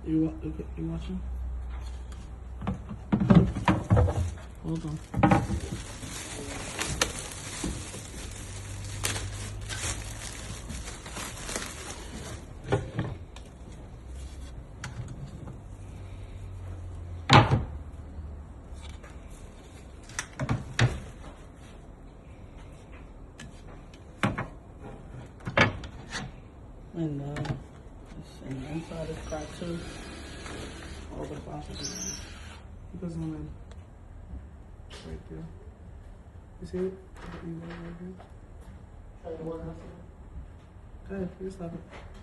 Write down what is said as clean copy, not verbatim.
You watching? Hold on. And inside this car too. All the boxes. Put this one in. Right there. You see it? Right here. Go ahead, you stop it.